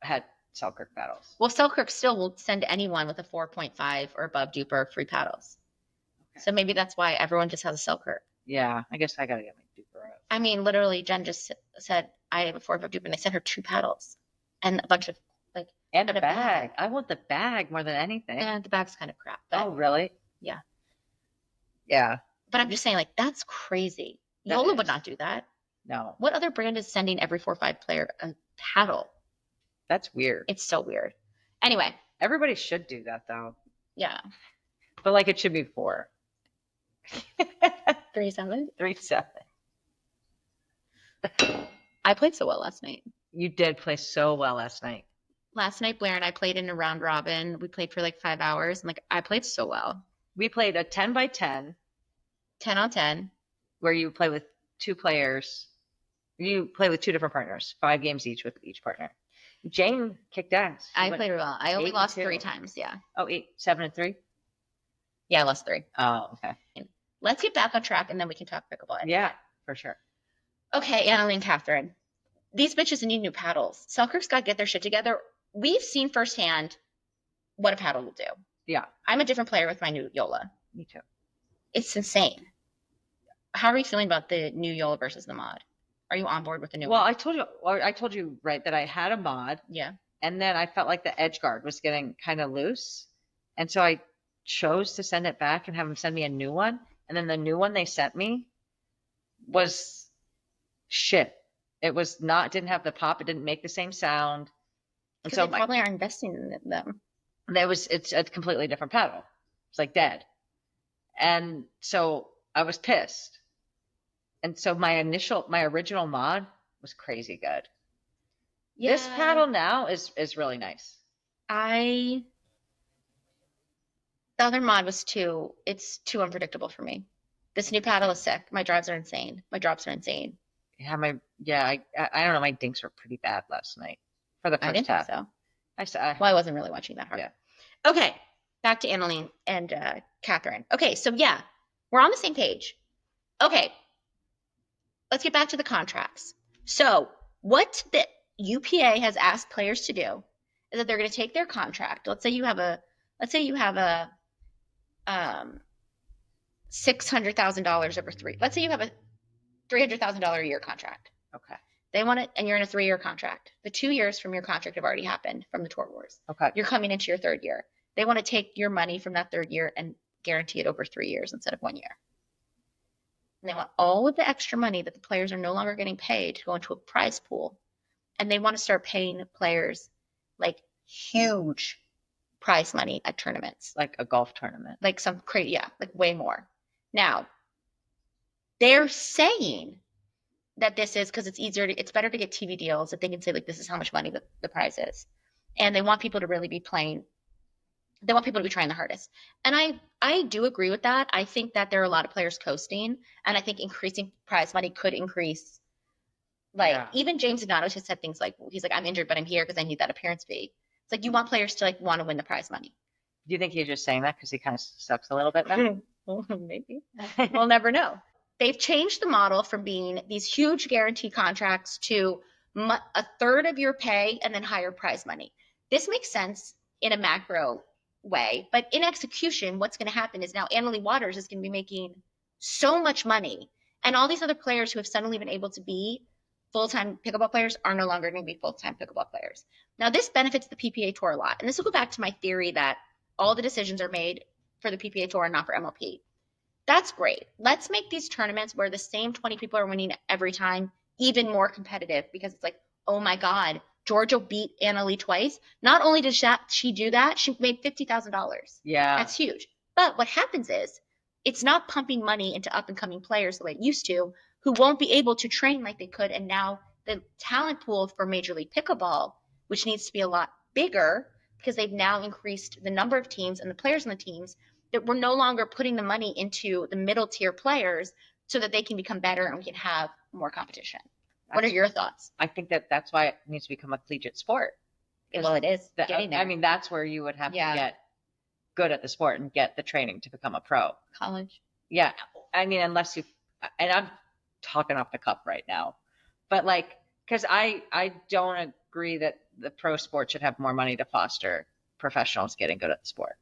had Selkirk paddles. Well, Selkirk still will send anyone with a 4.5 or above duper free paddles. Okay. So maybe that's why everyone just has a Selkirk. Yeah, I guess I gotta get my duper up. I mean, literally, Jen just said I have a 4.5 duper, and they sent her 2 paddles and a bunch of and a bag. I want the bag more than anything. And the bag's kind of crap. Oh, really? Yeah. Yeah. But I'm just saying, that's crazy. Yola would not do that. No. What other brand is sending every 4-5 player a paddle? That's weird. It's so weird. Anyway. Everybody should do that, though. Yeah. But it should be 4. 3-7? 3-7. I played so well last night. You did play so well last night. Last night, Blair and I played in a round robin. We played for 5 hours. And I played so well. We played a 10 by 10. 10 on 10. Where you play with 2 players. You play with 2 different partners. 5 games each with each partner. Jane kicked ass. I played well. I only lost 3 times. Yeah. Oh, 7-3? Yeah, I lost 3. Oh, okay. Let's get back on track and then we can talk pickleball. Yeah, for sure. Okay, Annalie and Catherine. These bitches need new paddles. Selkirk's got to get their shit together. We've seen firsthand what a paddle will do. Yeah. I'm a different player with my new Yola. Me too. It's insane. How are you feeling about the new Yola versus the mod? Are you on board with the new one? I told you, right, that I had a mod. Yeah. And then I felt like the edge guard was getting kind of loose. And so I chose to send it back and have them send me a new one. And then the new one they sent me was shit. It was didn't have the pop. It didn't make the same sound. And so they probably aren't investing in them. It's a completely different paddle. It's dead. And so I was pissed. And so my original mod was crazy good. Yeah. This paddle now is really nice. The other mod was it's too unpredictable for me. This new paddle is sick. My drives are insane. My drops are insane. Yeah, I don't know. My dinks were pretty bad last night for the first I didn't half. think so. I wasn't really watching that hard. Yeah. Okay, back to Annalie and Catherine. Okay, so yeah, we're on the same page. Okay, let's get back to the contracts. So what the UPA has asked players to do is that they're going to take their contract. Let's say you have a $600,000 over 3. Let's say you have a $300,000 a year contract. Okay. They want it, and you're in a 3-year contract. The 2 years from your contract have already happened from the Tour Wars. Okay. You're coming into your 3rd year. They want to take your money from that 3rd year and guarantee it over 3 years instead of 1 year. And they want all of the extra money that the players are no longer getting paid to go into a prize pool. And they want to start paying players huge prize money at tournaments. Like a golf tournament. Some crazy, yeah, way more. Now, they're saying that this is because it's better to get TV deals that they can say this is how much money the prize is. And they want people to really be playing. They want people to be trying the hardest. And I do agree with that. I think that there are a lot of players coasting, and I think increasing prize money could increase. Even James Ignatos has said things he's like, I'm injured, but I'm here because I need that appearance fee. It's you want players to want to win the prize money. Do you think he's just saying that because he kind of sucks a little bit now? Maybe. We'll never know. They've changed the model from being these huge guarantee contracts to a third of your pay and then higher prize money. This makes sense in a macro way, but in execution, what's going to happen is now Annalie Waters is going to be making so much money, and all these other players who have suddenly been able to be full-time pickleball players are no longer going to be full-time pickleball players. Now, this benefits the PPA Tour a lot, and this will go back to my theory that all the decisions are made for the PPA Tour and not for MLP. That's great. Let's make these tournaments where the same 20 people are winning every time even more competitive, because it's oh my God, Georgia beat Annalie twice. Not only did she do that, she made $50,000. Yeah. That's huge. But what happens is it's not pumping money into up-and-coming players the way it used to, who won't be able to train like they could. And now the talent pool for Major League Pickleball, which needs to be a lot bigger because they've now increased the number of teams and the players on the teams, that we're no longer putting the money into the middle tier players so that they can become better and we can have more competition. What are your thoughts? I think that's why it needs to become a collegiate sport. Well, it is getting there. I mean, that's where you would have to get good at the sport and get the training to become a pro. College. Yeah. I mean, unless you, and I'm talking off the cuff right now, but like, because I don't agree that the pro sport should have more money to foster professionals getting good at the sport.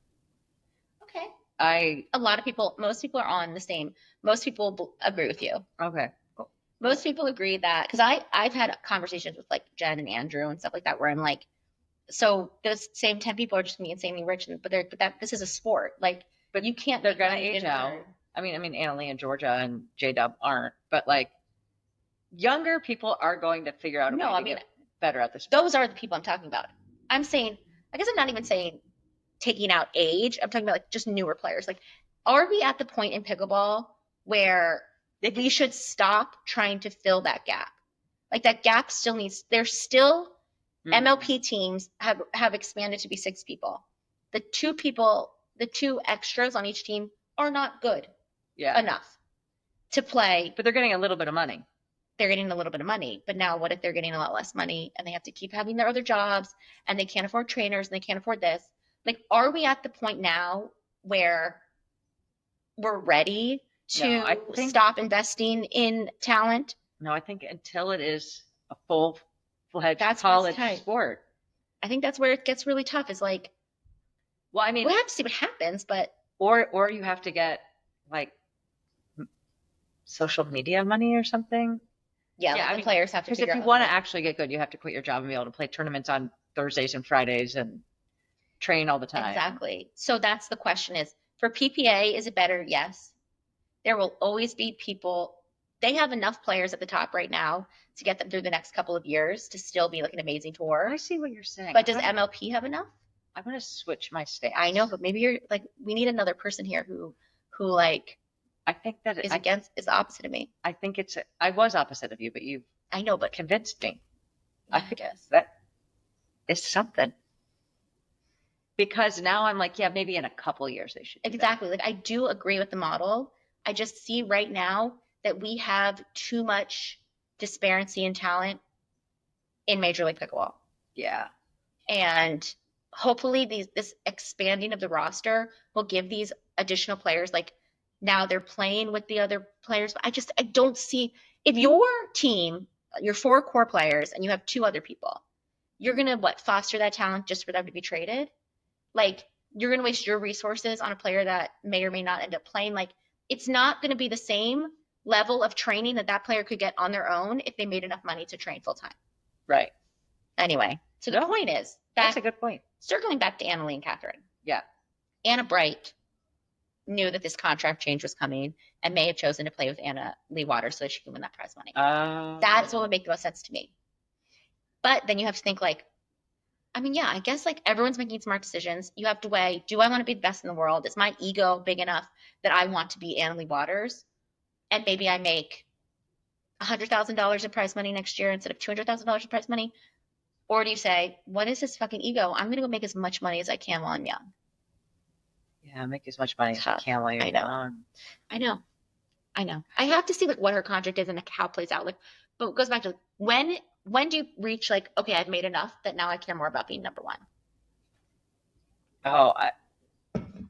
Okay. A lot of people, most people are on the same, most people agree with you. Okay. Cool. Most people agree that, because I've had conversations with like Jen and Andrew and stuff like that, where I'm like, so those same 10 people are just gonna be insanely rich, but this is a sport. Like, but you can't. They're gonna age out. I mean, Annalee and Georgia and J-Dub aren't, but like younger people are going to figure out a way to get better at this. Those are the people I'm talking about. I'm saying, I guess I'm not even saying taking out age. I'm talking about like just newer players. Like, are we at the point in pickleball where we should stop trying to fill that gap? Like, that gap still needs, there's still MLP teams have expanded to be 6 people. The 2 extras on each team are not good enough to play. But they're getting a little bit of money. They're getting a little bit of money. But now what if they're getting a lot less money and they have to keep having their other jobs and they can't afford trainers and they can't afford this? Like, are we at the point now where we're ready to stop investing in talent? No, I think until it is a full-fledged college sport. I think that's where it gets really tough. Is like, well, I mean, we'll have to see what happens, but or you have to get like social media money or something. Yeah, I mean, players have to. Because if you want to actually get good, you have to quit your job and be able to play tournaments on Thursdays and Fridays and train all the time. Exactly. So that's the question: is for PPA, is it better? Yes. There will always be people. They have enough players at the top right now to get them through the next couple of years to still be like an amazing tour. I see what you're saying. But does MLP have enough? I'm going to switch my stance. I know, but maybe you're like, we need another person here who like, I think that is the opposite of me. I think I was opposite of you, but I know, but convinced me. I guess that is something. Because now I'm like, yeah, maybe in a couple years they should. Exactly. Like, I do agree with the model. I just see right now that we have too much disparity in talent in Major League Pickleball. Yeah. And hopefully this expanding of the roster will give these additional players, like, now they're playing with the other players. But I don't see, if your team, your 4 core players, and you have 2 other people, you're going to foster that talent just for them to be traded? Like, you're going to waste your resources on a player that may or may not end up playing. Like, it's not going to be the same level of training that player could get on their own if they made enough money to train full time. Right. Anyway, so the point is, that's a good point. Circling back to Annalee and Catherine. Yeah. Anna Bright knew that this contract change was coming and may have chosen to play with Annalee Waters so that she can win that prize money. That's what would make the most sense to me. But then you have to think, like, I mean, yeah, I guess like everyone's making smart decisions. You have to weigh, do I want to be the best in the world? Is my ego big enough that I want to be Annalee Waters? And maybe I make $100,000 in prize money next year instead of $200,000 in prize money? Or do you say, what is this fucking ego? I'm going to go make as much money as I can while I'm young. Yeah, make as much money as I can while you're young. I know. I have to see like what her contract is and like how it plays out. Like, but it goes back to when do you reach like, okay, I've made enough that now I care more about being number 1? Oh,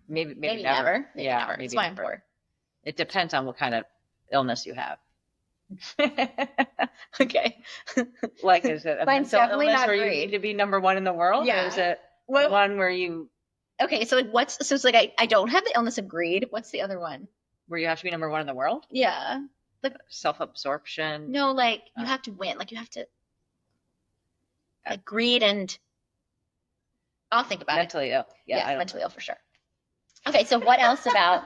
maybe never. Maybe never. That's why I'm bored. It depends on what kind of illness you have. Okay. Like, is it a mental illness not where you need to be number 1 in the world? Yeah. Or is it one where you... Okay, so like so it's like I don't have the illness of greed. What's the other one? Where you have to be number 1 in the world? Yeah. Like self-absorption. No, like you have to win. Like you have to like greed and I'll think about mentally ill. Yeah, mentally ill for sure. Okay, so what else about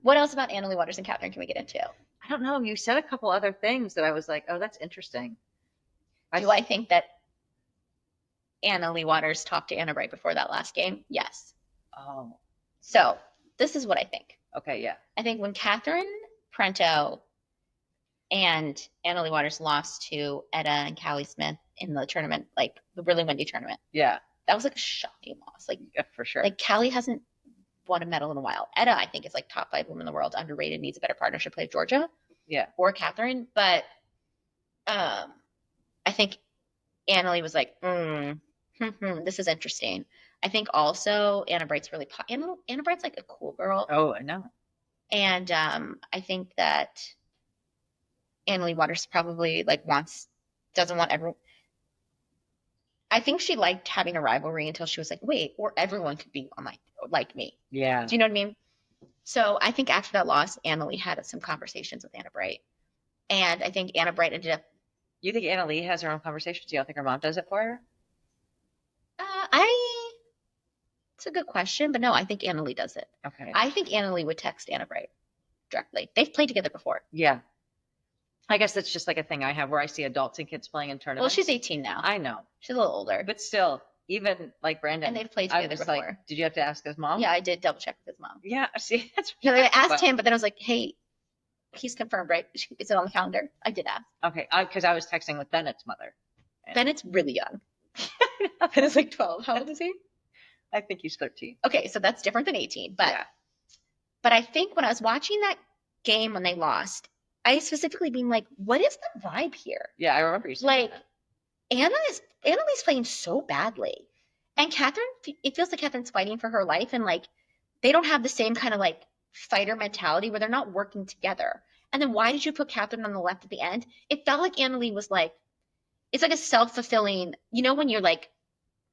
Annalee Waters and Catherine can we get into? I don't know. You said a couple other things that I was like, oh, that's interesting. Do I think that Annalee Waters talked to Anna Bright before that last game? Yes. Oh. So this is what I think. Okay, yeah. I think when Catherine Prento and Annalee Waters lost to Etta and Callie Smith in the tournament, like the really windy tournament. Yeah. That was like a shocking loss. Like, yeah, for sure. Like Callie hasn't won a medal in a while. Etta, I think, is like top 5 women in the world, underrated, needs a better partnership with Georgia. Yeah. Or Catherine. But I think Annalee was like, This is interesting. I think also Anna Bright's really Anna Bright's like a cool girl. Oh, I know. And I think that Annalie Waters probably like doesn't want everyone. I think she liked having a rivalry until she was like, wait, or everyone could be on like me. Yeah. Do you know what I mean? So I think after that loss, Annalie had some conversations with Anna Bright. And I think Anna Bright ended up. You think Anna Lee has her own conversations? You don't think her mom does it for her? It's a good question, but no, I think Annalie does it. Okay. I think Annalie would text Anna Bright directly. They've played together before. Yeah. I guess that's just like a thing I have where I see adults and kids playing in tournaments. Well, she's 18 now. I know. She's a little older. But still, even like Brandon. And they've played together before. Like, did you have to ask his mom? Yeah, I did double check with his mom. Yeah, see, that's I asked him, but then I was like, hey, he's confirmed, right? Is it on the calendar? I did ask. Okay, because I was texting with Bennett's mother. Bennett's really young. Bennett's like 12. How old is he? I think he's 13. Okay, so that's different than 18. But I think when I was watching that game when they lost, I specifically being like, what is the vibe here? Yeah, I remember you saying that. Annalie's playing so badly. And Catherine, it feels like Catherine's fighting for her life. And like, they don't have the same kind of like fighter mentality where they're not working together. And then why did you put Catherine on the left at the end? It felt like Annalie was like, it's like a self-fulfilling, you know, when you're like,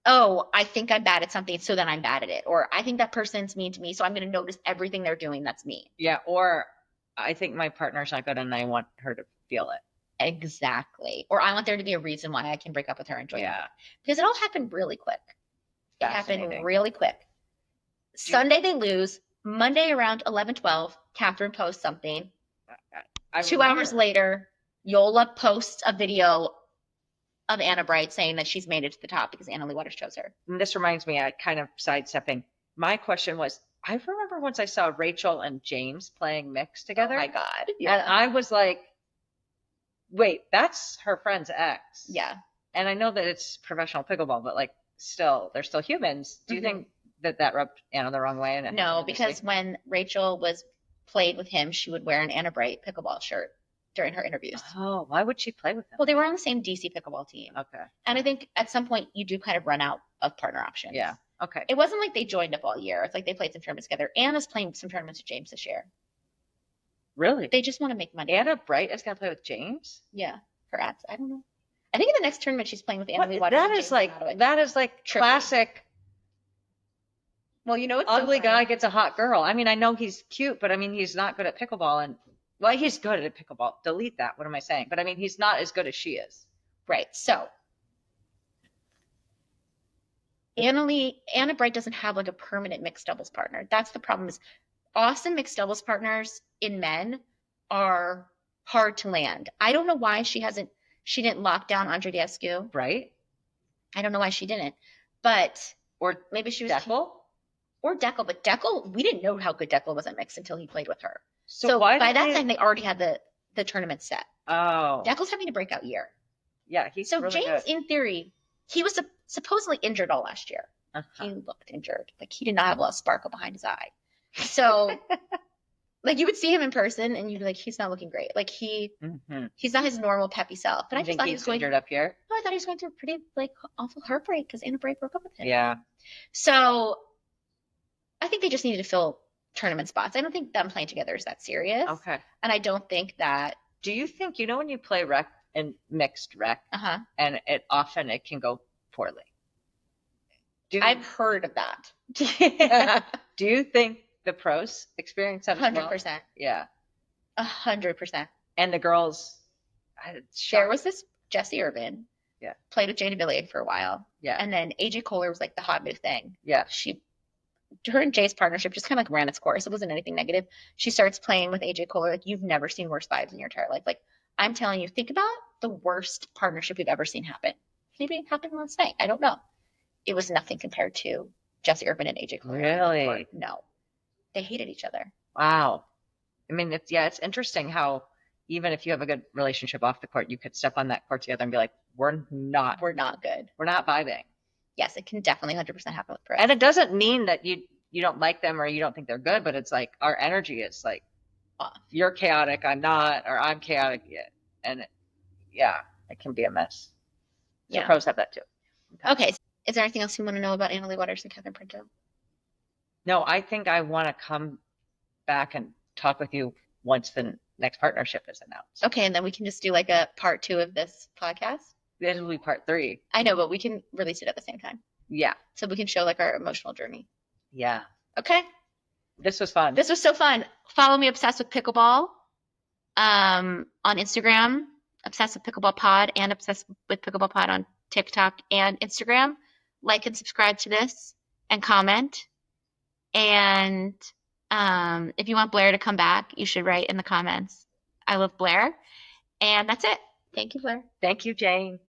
oh, I think I'm bad at something, so then I'm bad at it. Or I think that person's mean to me, so I'm going to notice everything they're doing that's mean. Yeah, or I think my partner's not good and I want her to feel it. Exactly. Or I want there to be a reason why I can break up with her and join her. Because it all happened really quick. It happened really quick. Sunday they lose. Monday around 11:12, Catherine posts something. 2 hours later, Yola posts a video of Anna Bright saying that she's made it to the top because Annalie Waters chose her. And this reminds me, kind of sidestepping. My question was, I remember once I saw Rachel and James playing mixed together. Oh my God. Yeah. And I was like, wait, that's her friend's ex. Yeah. And I know that it's professional pickleball, but like still, they're still humans. Do you think that rubbed Anna the wrong way? No, because when Rachel played with him, she would wear an Anna Bright pickleball shirt during her interviews. Oh, why would she play with him? Well, they were on the same DC pickleball team. Okay. And I think at some point you do kind of run out of partner options. Yeah. Okay. It wasn't like they joined up all year. It's like they played some tournaments together. Anna's playing some tournaments with James this year. Really? They just want to make money. Anna Bright is going to play with James? Yeah. For ads. I don't know. I think in the next tournament she's playing with Annalie Waters. That is like classic. Well, you know, it's ugly guy gets a hot girl. I mean, I know he's cute, but I mean, he's not good at pickleball. And well, he's good at pickleball. Delete that. What am I saying? But I mean, he's not as good as she is. Right. So Anna Bright doesn't have like a permanent mixed doubles partner. That's the problem. Is Austin mixed doubles partners in men are hard to land. I don't know why she didn't lock down Andre Diescu. Right. I don't know why she didn't. But or maybe she was Deckel. Or Deckel, but Deckel, we didn't know how good Deckel was at mixed until he played with her. So by that time, they already had the tournament set. Oh. Deckel's having a breakout year. Yeah, he's so really James, good. In theory, he was supposedly injured all last year. He looked injured. Like, he did not have a lot of sparkle behind his eye. So, like, you would see him in person, and you'd be like, he's not looking great. Like, he's not his normal peppy self. But I just thought he was going injured up here. No, I thought he was going through a pretty, like, awful heartbreak because Anna Bright broke up with him. Yeah. So I think they just needed to fill tournament spots. I don't think them playing together is that serious. Okay. And I don't think that. Do you think, when you play rec and mixed rec, and it can go poorly? I've heard of that. Do you think the pros experience that? 100%. Yeah. 100%. And the girls. There was this Jessie Irvin. Yeah. Played with Jane Villiers for a while. Yeah. And then AJ Kohler was like the hot new thing. Yeah. Her and Jay's partnership just kind of like ran its course. It wasn't anything negative. She starts playing with AJ Kohler. Like, you've never seen worse vibes in your entire life. Like, I'm telling you, think about the worst partnership you've ever seen happen. Maybe it happened last night. I don't know. It was nothing compared to Jessie Irvin and AJ Kohler. Really? No. They hated each other. Wow. I mean, it's interesting how even if you have a good relationship off the court, you could step on that court together and be like, we're not good. We're not vibing. Yes, it can definitely 100% happen with pros. And it doesn't mean that you don't like them or you don't think they're good, but it's like our energy is like, you're chaotic, I'm not, or I'm chaotic. And it can be a mess. So pros have that too. Okay. Is there anything else you want to know about Annalie Waters and Catherine Printo? No, I think I want to come back and talk with you once the next partnership is announced. Okay, and then we can just do like a part 2 of this podcast. This will be part 3. I know, but we can release it at the same time. Yeah. So we can show like our emotional journey. Yeah. Okay. This was fun. This was so fun. Follow me, Obsessed with Pickleball, on Instagram, Obsessed with Pickleball Pod, and Obsessed with Pickleball Pod on TikTok and Instagram. Like and subscribe to this and comment. And if you want Blair to come back, you should write in the comments, I love Blair. And that's it. Thank you, Blair. Thank you, Jane.